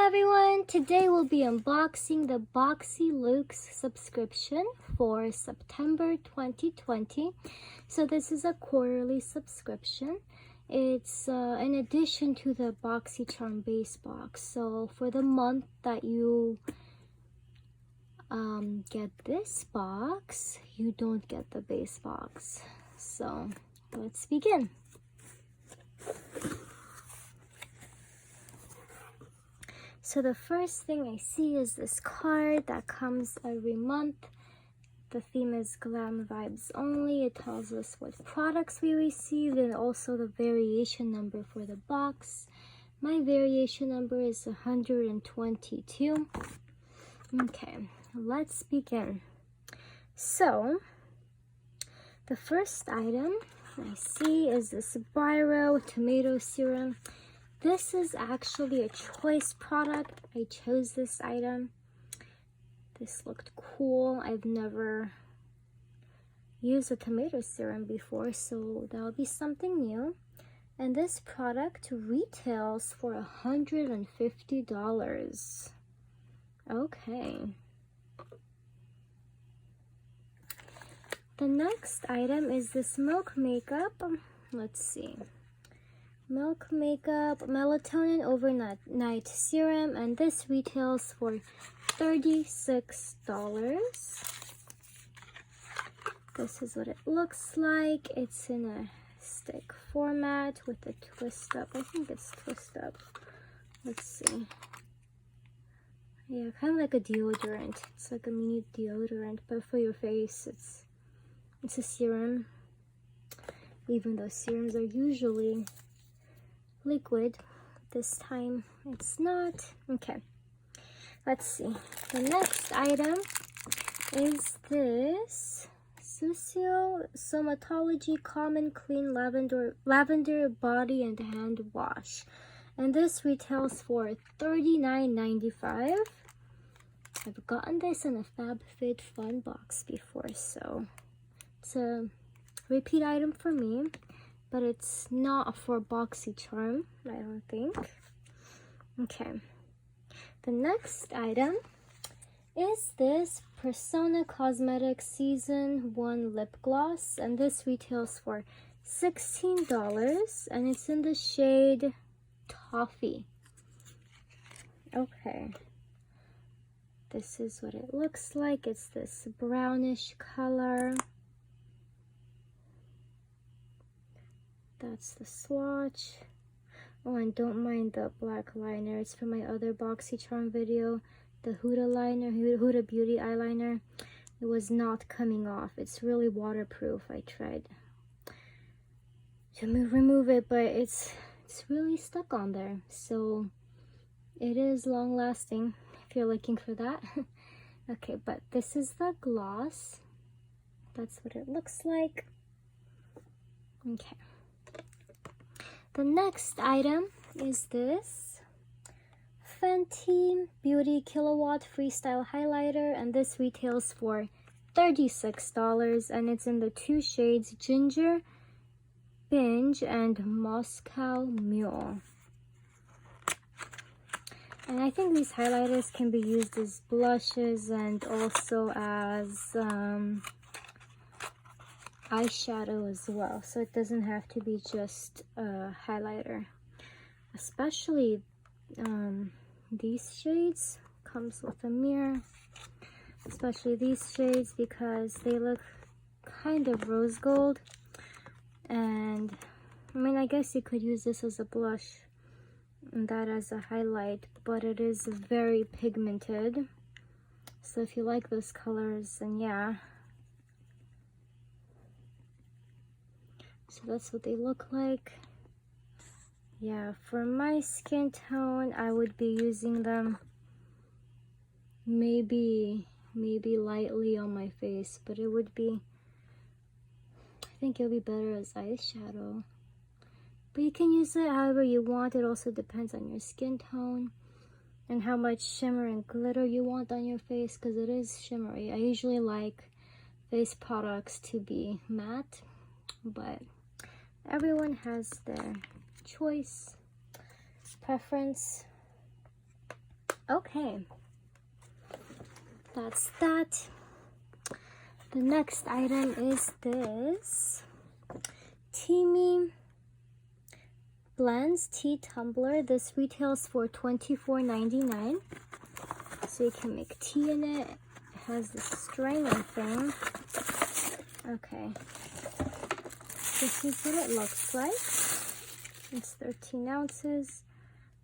Hello everyone! Today we'll be unboxing the Boxyluxe subscription for September 2020. So this is a quarterly subscription. It's in addition to the BoxyCharm base box. So for the month that you get this box, you don't get the base box. So let's begin. So the first thing I see is this card that comes every month. The theme is Glam Vibes Only. It tells us what products we received and also the variation number for the box. My variation number is 122. Okay, let's begin. So, the first item I see is this Biro Tomato Serum. This is actually a choice product. I chose this item. This looked cool. I've never used a tomato serum before, so that'll be something new. And this product retails for $150. Okay. The next item is this Milk Makeup. Let's see. Milk Makeup Melatonin Overnight Serum, and this retails for $36. This is what it looks like. It's in a stick format with a twist up. I think it's twist up. Let's see. Yeah, kind of like a deodorant. It's like a mini deodorant, but for your face. It's a serum. Even though serums are usually liquid, this time it's not. Okay, let's see. The next item is this Susio Somatology Common Clean Lavender Body and Hand Wash, and this retails for $39.95. I've gotten this in a FabFitFun box before, so it's a repeat item for me. But it's not for BoxyCharm, I don't think. Okay. The next item is this Persona Cosmetics Season 1 Lip Gloss. And this retails for $16. And it's in the shade Toffee. Okay. This is what it looks like. It's this brownish color. That's the swatch. Oh, and don't mind the black liner. It's from my other BoxyCharm video, the Huda Beauty eyeliner. It was not coming off. It's really waterproof. I tried to remove it, but it's really stuck on there. So it is long lasting if you're looking for that. Okay, but this is the gloss. That's what it looks like. Okay. The next item is this Fenty Beauty Kilowatt Freestyle Highlighter, and this retails for $36, and it's in the two shades Ginger Binge and Moscow Mule. And I think these highlighters can be used as blushes and also as eyeshadow as well, so it doesn't have to be just a highlighter. Especially these shades, comes with a mirror, especially these shades because they look kind of rose gold. And I mean, I guess you could use this as a blush and that as a highlight, but it is very pigmented, so if you like those colors, then yeah. So that's what they look like. Yeah, for my skin tone, I would be using them maybe lightly on my face, but it would be, I think it'll be better as eyeshadow. But you can use it however you want. It also depends on your skin tone and how much shimmer and glitter you want on your face, because it is shimmery. I usually like face products to be matte, but everyone has their choice, preference. Okay, that's that. The next item is this Teamy Blends Tea Tumbler. This retails for $24.99. So you can make tea in it. It has this strainer thing. Okay. This is what it looks like. It's 13 ounces,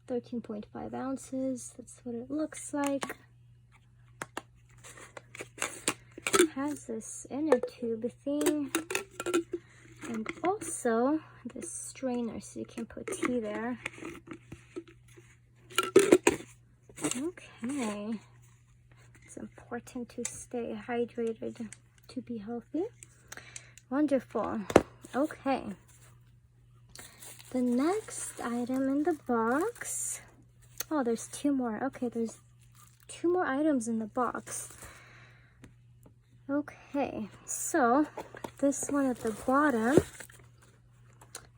13.5 ounces. That's what it looks like. It has this inner tube thing. And also this strainer so you can put tea there. Okay. It's important to stay hydrated to be healthy. Wonderful. Okay. The next item in the box. Oh, there's two more. Okay, there's two more items in the box. Okay, so this one at the bottom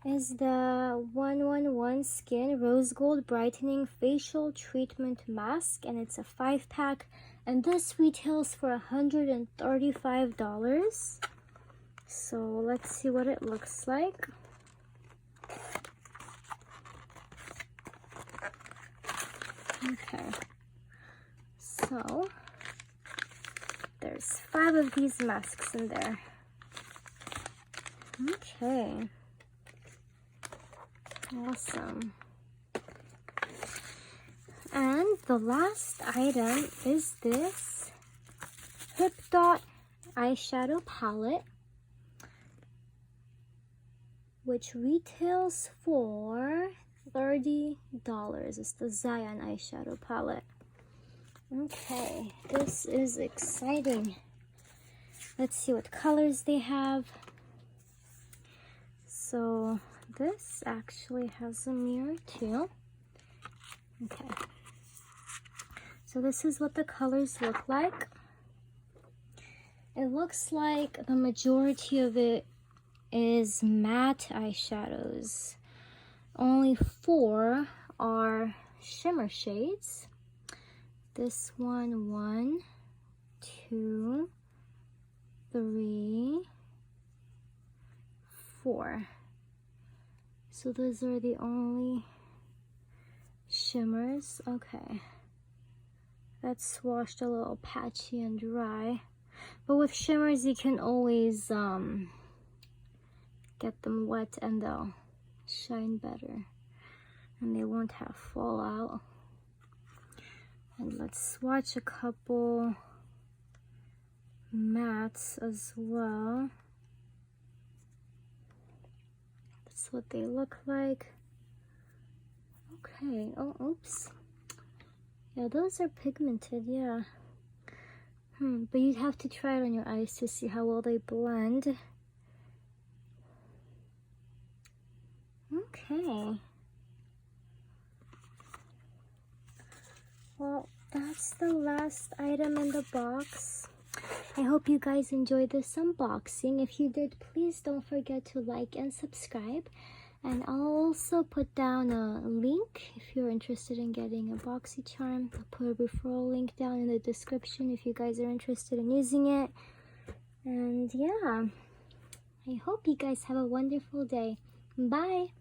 is the 111 Skin Rose Gold Brightening Facial Treatment Mask, and it's a 5-pack, and this retails for $135. So let's see what it looks like. Okay, so there's 5 of these masks in there. Okay, awesome. And the last item is this Hip Dot eyeshadow palette, which retails for $30. It's the Zion eyeshadow palette. Okay, this is exciting. Let's see what colors they have. So this actually has a mirror too. Okay, so this is what the colors look like. It looks like the majority of it is matte eyeshadows. Only 4 are shimmer shades. This one, 1, 2, 3, 4. So those are the only shimmers. Okay. That's washed a little patchy and dry. But with shimmers, you can always get them wet and they'll shine better. And they won't have fallout. And let's swatch a couple mattes as well. That's what they look like. Okay. Oh, oops. Yeah, those are pigmented, yeah. But you'd have to try it on your eyes to see how well they blend. Okay. Well, that's the last item in the box. I hope you guys enjoyed this unboxing. If you did, please don't forget to like and subscribe. And I'll also put down a link if you're interested in getting a BoxyCharm. I'll put a referral link down in the description if you guys are interested in using it. And yeah, I hope you guys have a wonderful day. Bye!